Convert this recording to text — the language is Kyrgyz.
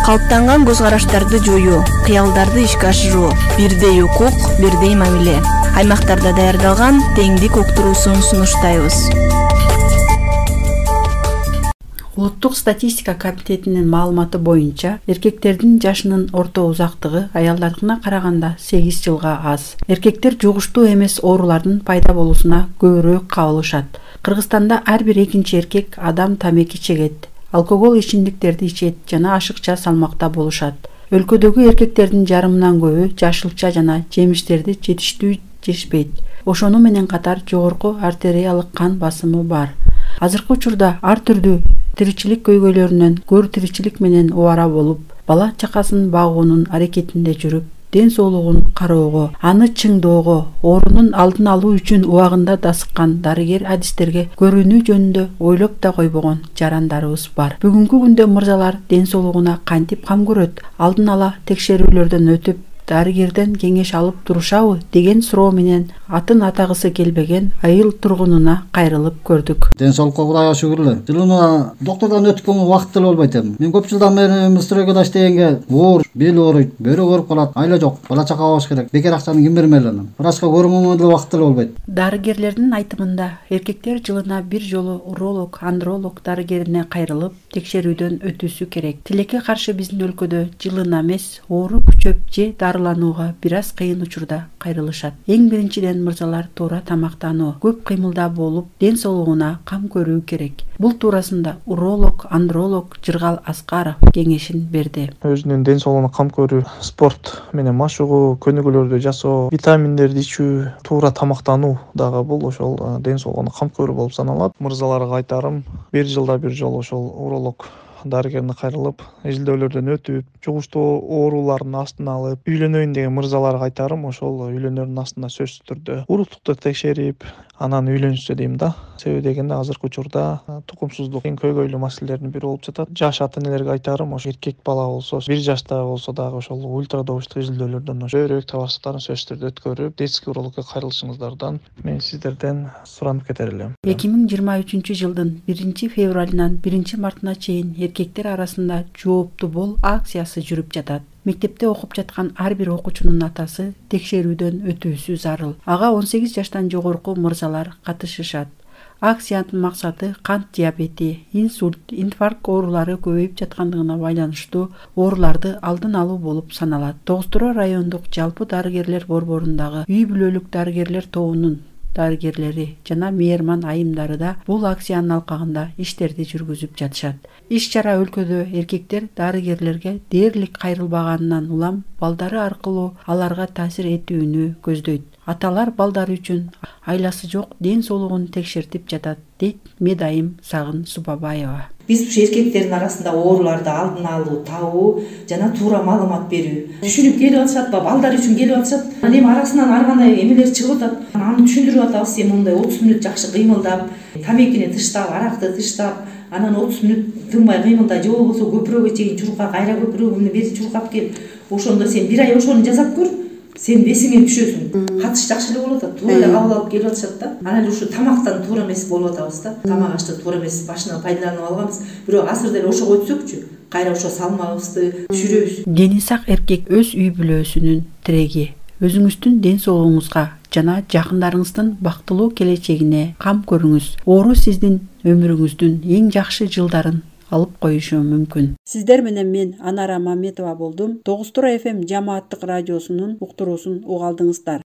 Калыптанган көз караштарды жоюу, кыялдарды ишке ашыруу, бирдей укук, бирдей мамиле. Аймактарда даярдалган теңдик уктуруусун сунуштайбыз. Улуттук статистика комитетинин маалыматы боюнча, эркектердин жашынын орто узактыгы аялдардыкына караганда 8 жылга аз. Эркектер жугуштуу эмес оорулардын пайда болуусуна көбүрөөк кабылышат. Кыргызстанда ар бир экинчи эркек адам тамеки чегет, алкогол ичимдиктерди ичет жана ашыкча салмакта болушат. Өлкөдөгү эркектердин жарымынан көбү жашылча жана жемиштерди жетиштүү жешпейт. Ошону менен катар жогорку артериялык кан басымы бар. Азыркы учурда ар түрдүү тиричилик көйгөйлөрүнөн көр тиричилик менен убара болуп, бала чакасын багуунун аракетинде жүрүп, ден соолугун кароого, аны чыңдоого, оорунун алдын алуу үчүн убагында дасыккан дарыгер адистерге көрүүнү жөнүндө ойлоп да койбогон жарандарыбыз бар. Бүгүнкү күндө мырзалар ден соолугуна кантип кам көрөт? Алдын ала текшерүүлөрдөн өтүп, дарыгерден кеңеш алып турушабы деген суроо менен атын атагысы келбеген айыл тургунуна кайрылып көрдүк. Ден соолукка Кудайга шүгүрлөр. Жылына доктордон өткөн убакыт деле болбойт эми. Мен көп жылдан бери стройгада иштегенге оор, бел ооруйт, бөйрөк ооруп калат. Айла жок, бала чака болуш керек. Бекер акчаны ким бермейли анан. Врачка көргөнгө деле убакыт деле болбойт. Дарыгерлердин айтымында эркектер жылына бир жолу уролог, андролог дарыгерине кайрылып, текшерүүдөн өтүүсү керек. Тилекке каршы биздин өлкөдө жылына эмес, оору күчөп же дарыланууга бир аз кыйын учурда кайрылышат. Эң биринчиден мырзалар туура тамактануу, көп кыймылда болуп, ден соолугуна кам көрүү керек. Бул туурасында уролог, андролог Жыргал Аскаров кеңешин берди. Өзүнүн ден соолугуна кам көрүү, спорт менен машыгуу, көнүгүүлөрдү жасоо, витаминдерди ичүү, туура тамактануу дагы бул ошол ден соолугуна кам көрүү болуп саналат. Мырзаларга айтарым, бир жылда бир жолу ошол уролог дарыгерине кайрылып, изилдөөлөрдөн өтүп, жугуштуу оорулардын астын алып, үйлөнөйүн деген мырзаларга айтарым, ошол үйлөнөрдүн астында сөзсүз түрдө уруктукту текшерип, анан үйлөнүшсө дейм да. Себеби дегенде азыркы учурда тукумсуздук эң көйгөйлүү маселелердин бири болуп жатат. Жаш ата энелерге айтарым, ошо эркек бала болсо, 1 жашта болсо дагы ошол ультрадобыстык изилдөөлөрдөн бөйрөк табактарын сөзсүз түрдө өткөрүп, детский урологко кайрылышыңыздардан мен сиздерден суранып кетер элем. 2023 жылдын 1 февралынан 1 мартына чейин эркектер арасында жоопту бол акциясы жүрүп жатат. Мектепте окуп жаткан ар бир окуучунун атасы текшерүүдөн өтүүсү зарыл. Ага 18 жаштан жогорку мырзалар катышышат. Акциянын максаты кант диабети, инсульт, инфаркт оорулары көбөйүп жаткандыгына байланыштуу ооруларды алдын алуу болуп саналат. Тогуз-Тураа райондук жалпы дарыгерлер борборундагы үй бүлөлүк дарыгерлер тобунун дарыгерлери жана мейман айымдары да бул акциянын алкагында иштерди жүргүзүп жатышат. Иш чара өлкөдө эркектер дарыгерлерге дээрлик кайрылбаганынан улам балдары аркылуу аларга таасир этүүнү көздөйт. Аталар балдары үчүн айласы жок ден соолугун текшертип жатат, дейт медайым Сагын Субабаева. Биз ушу эркектердин арасында ооруларды алдын алуу, табуу жана туура маалымат берүү. Түшүнүп келип атышат, балдар үчүн келип атышат. Анан эми арасынан ар кандай эмелер чыгып атат. Аны түшүндүрүп атабыз, эми мындай 30 мүнөт жакшы кыймылдап, тамекини тыштап, аракты тыштап, анан 30 мүнөт тынбай кыймылда, же болбосо көпүрөгө чейин чурка, кайра көпүрөгүмдү бери чуркап кел. Ошондо сен 1 ай ошону жасап көр. Сен бесиңе түшөсүң. Катыш жакшы эле болуп атат. Туура эле кабыл алып келип атышат да. Анан эле ушу тамактан туура эмес болуп атабыз да. Тамак ашты туура эмес башынан пайдаланып алганбыз. Бирок азыр деле ошого өтсөкчү, кайра ошо салмагыбызды түшүрөбүз. Дени сак эркек өз үй бүлөсүнүн тиреги. Өзүңүздүн ден соолугуңузга жана жакындарыңыздын бактылуу келечегине кам көрүңүз. Оору сиздин өмүрүңүздүн эң жакшы жылдарын алып коюшу мүмкүн. Сиздер менен мен Анара Маметова болдум. Тогуз-Тураа FM жамааттык радиосунун уктуруусун угалдыңыздар.